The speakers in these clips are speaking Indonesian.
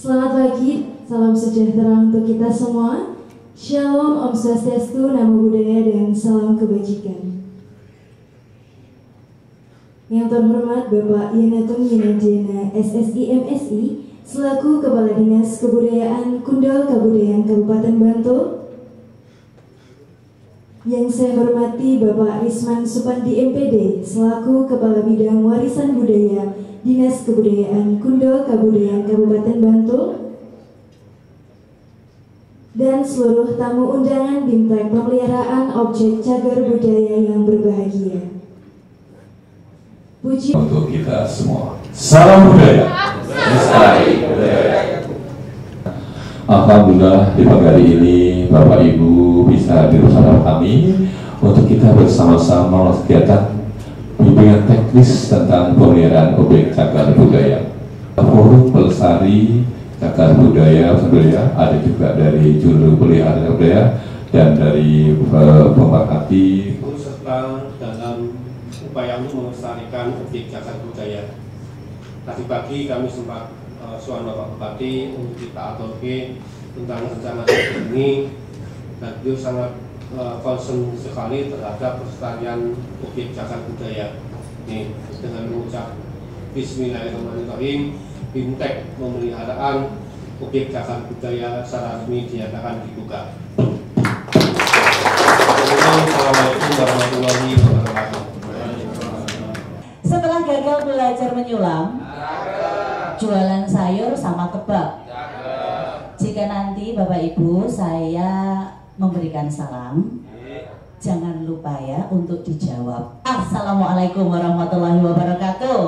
Selamat pagi, salam sejahtera untuk kita semua. Shalom, Om Swastiastu, Namo Buddhaya, dan salam kebajikan. Yang terhormat Bapak Yanatung Yinajena SSI MSI selaku Kepala Dinas Kebudayaan Kundal Kabudayaan Kabupaten Bantul. Yang saya hormati Bapak Risman Supandi MPD selaku Kepala Bidang Warisan Budaya Dinas Kebudayaan Kundal Kabudayaan Kabupaten Bantul, dan seluruh tamu undangan BIMTEK Pemeliharaan Objek Cagar Budaya yang berbahagia. Puji untuk kita semua. Salam budaya. Lestari budaya. Alhamdulillah di pagi hari ini Bapak Ibu bisa hadir bersama kami untuk kita bersama-sama melakukan kegiatan bimbingan teknis tentang pemeliharaan objek cagar budaya. Forum pelestari cagar budaya sebenarnya ada juga dari juru pelihara budaya dan dari pemerhati serta dalam upaya untuk melestarikan objek cagar budaya. Tadi pagi kami sempat soal Bapak Bupati untuk kita aturke tentang rencana ini, dan beliau sangat concern sekali terhadap pelestarian objek cagar budaya. Ini dengan mengucap Bismillahirrahmanirrahim, BIMTEK Pemeliharaan Objek Cagar Budaya secara resmi dinyatakan dibuka. Assalamualaikum warahmatullahi wabarakatuh. Setelah gagal belajar menyulam, jualan sayur sama kebab. Jika nanti Bapak Ibu saya memberikan salam, jangan lupa ya untuk dijawab. Assalamualaikum warahmatullahi wabarakatuh.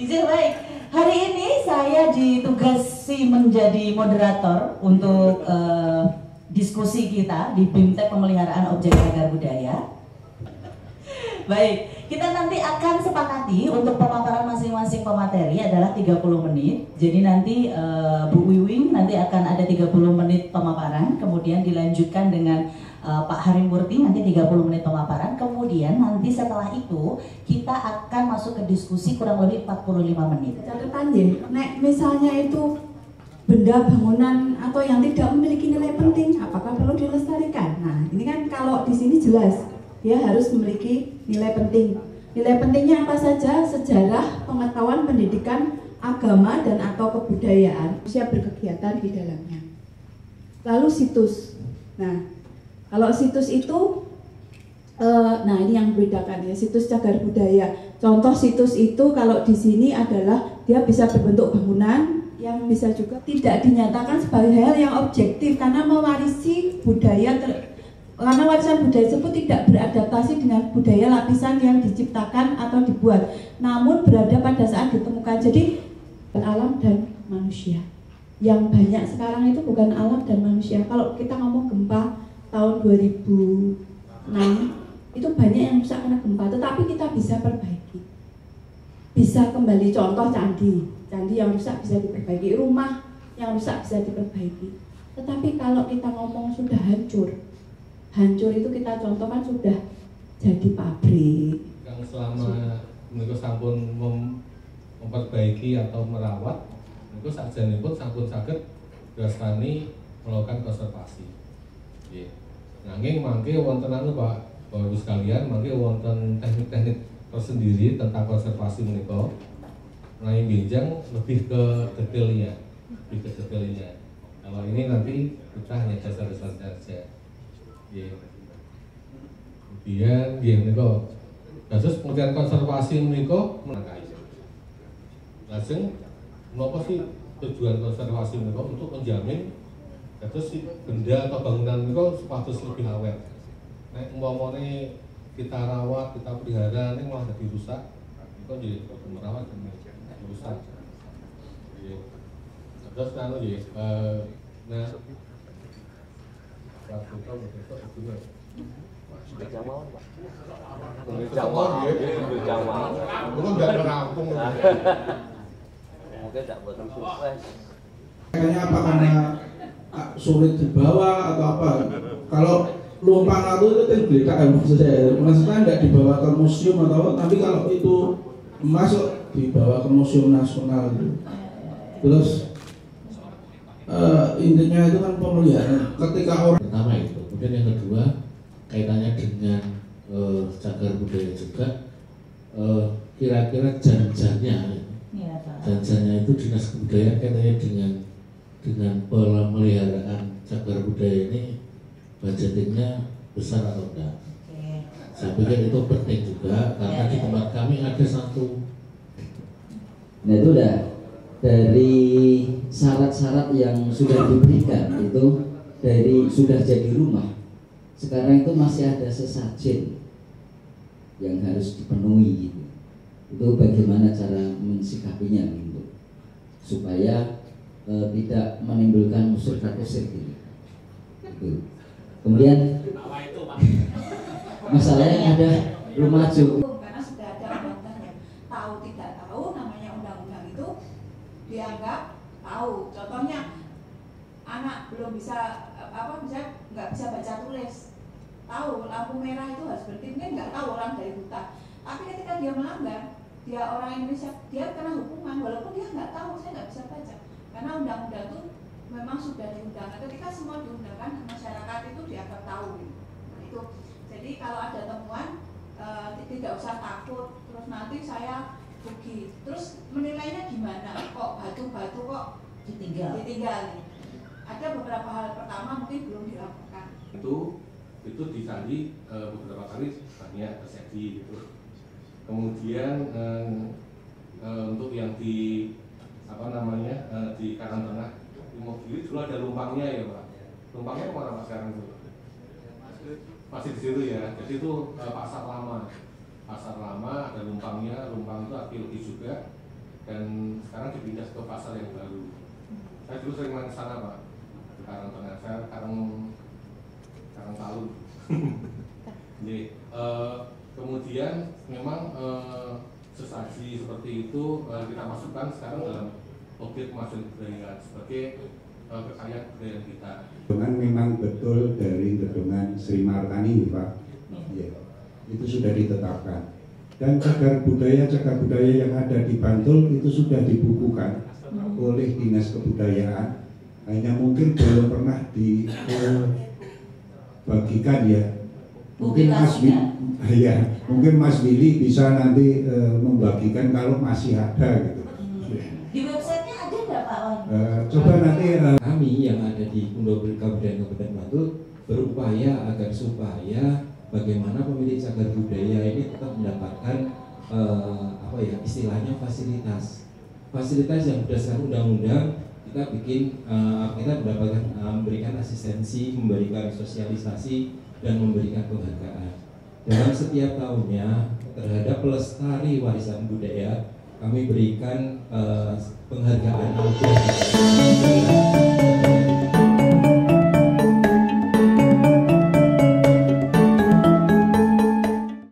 Izin baik. Hari ini saya ditugasi menjadi moderator untuk diskusi kita di BIMTEK Pemeliharaan Objek Cagar Budaya. Baik, kita nanti akan sepakati untuk pemaparan masing-masing pemateri adalah 30 menit. Jadi nanti Bu Wiwing nanti akan ada 30 menit pemaparan, kemudian dilanjutkan dengan Pak Harimurti nanti 30 menit pemaparan. Kemudian nanti setelah itu kita akan masuk ke diskusi kurang lebih 45 menit. Catatan ya, nek misalnya itu benda bangunan atau yang tidak memiliki nilai penting, apakah perlu dilestarikan? Nah, ini kan kalau di sini jelas dia harus memiliki nilai penting. Nilai pentingnya apa saja? Sejarah, pengetahuan, pendidikan, agama, dan atau kebudayaan. Siap berkegiatan di dalamnya. Lalu situs. Nah, kalau situs itu, nah ini yang membedakan ya, situs cagar budaya. Contoh situs itu kalau di sini adalah dia bisa berbentuk bangunan, yang bisa juga tidak dinyatakan sebagai hal yang objektif karena mewarisi budaya karena warisan budaya tersebut tidak beradaptasi dengan budaya lapisan yang diciptakan atau dibuat, namun berada pada saat ditemukan. Jadi alam dan manusia. Yang banyak sekarang itu bukan alam dan manusia. Kalau kita ngomong gempa tahun 2006 itu banyak yang rusak karena gempa, tetapi kita bisa perbaiki. Bisa kembali, contoh candi yang rusak bisa diperbaiki, rumah yang rusak bisa diperbaiki. Tetapi kalau kita ngomong sudah hancur itu kita contohkan sudah jadi pabrik. Yang selama mereka sampun memperbaiki atau merawat, itu sakjanipun sampun saged dirasani melakukan konservasi. Nanging mangke wonten anu Pak Bapak Ibu sekalian, mangke wonten teknik-teknik tersendiri tentang konservasi menika. Menawi binjang lebih ke detailnya, Kalau ini nanti kita hanya dasar-dasar saja. Kemudian menika kasus pengertian konservasi menika menangkai. Lajeng menapa sih tujuan konservasi menika? Untuk menjamin Terus benda atau bangunan itu sepatu lebih awet. Nek umpamane kita rawat, kita pelihara, ini malah jadi rusak. Itu jadi merawat dan rusak. Terus kan nah kayaknya apa karena sulit dibawa atau apa? Kalau lumpang aku itu kan maksudnya nggak dibawa ke museum atau apa, tapi kalau itu masuk dibawa ke museum nasional gitu. Terus intinya itu kan pemeliharaan ketika orang pertama itu, kemudian yang kedua kaitannya dengan cagar budaya juga, kira-kira janjannya itu dinas kebudayaan kaitannya dengan pemeliharaan cagar budaya ini budgetingnya besar atau enggak? Saya pikir itu penting juga karena di tempat kami ada satu. Nah itu udah dari syarat-syarat yang sudah diberikan itu dari sudah jadi rumah. Sekarang itu masih ada sesajen yang harus dipenuhi gitu. Itu bagaimana cara mensikapinya gitu supaya tidak menimbulkan musir-kusir gitu. Kemudian masalahnya ada rumah cukup karena sudah ada undang-undangnya. Tahu tidak tahu namanya undang-undang itu dianggap tahu. Contohnya anak belum bisa misalnya nggak bisa baca tulis, tahu lampu merah itu harus berhenti, mungkin nggak tahu orang dari buta. Tapi ketika dia melanggar, dia orang Indonesia, dia kena hukuman walaupun dia nggak tahu, saya nggak bisa baca. Karena undang-undang itu memang sudah diundangkan. Ketika semua diundangkan, masyarakat itu dianggap tahu. Nah, itu. Jadi kalau ada temuan tidak usah takut. Terus nanti saya rugi. Terus menilainya gimana? Kok batu-batu kok ditinggal? Ada beberapa hal pertama mungkin belum dilakukan. Itu dicari beberapa kali banyak terjadi gitu. Kemudian untuk yang di di Karangtengah Imogiri dulu ada lumpangnya ya Pak. Lumpangnya kemana Pak sekarang itu? Masih di situ ya. Jadi itu pasar lama. Pasar lama ada lumpangnya. Lumpang itu arkeologi juga. Dan sekarang dipindah ke pasar yang baru. Saya dulu sering main ke sana Pak. Di Karangtengah. Saya Karangtalu. Jadi kemudian memang sesaji seperti itu kita masukkan sekarang dalam objek kemajuan budaya sebagai kekayaan budaya kita. Gedongan memang betul dari gedongan Sri Martani Pak. Ya, itu sudah ditetapkan. Dan cagar budaya yang ada di Bantul itu sudah dibukukan oleh Dinas Kebudayaan. Hanya mungkin belum pernah dibagikan ya. Mungkin Mas Willy bisa nanti membagikan kalau masih ada gitu. Di websitenya ada nggak Pak Wan? Coba nanti kami yang ada di Pondok Kabupaten Bantul berupaya agar supaya bagaimana pemilik cagar budaya ini tetap mendapatkan istilahnya fasilitas yang berdasarkan undang-undang. Kita memberikan asistensi, memberikan sosialisasi dan memberikan penghargaan. Dalam setiap tahunnya terhadap pelestari warisan budaya kami berikan penghargaan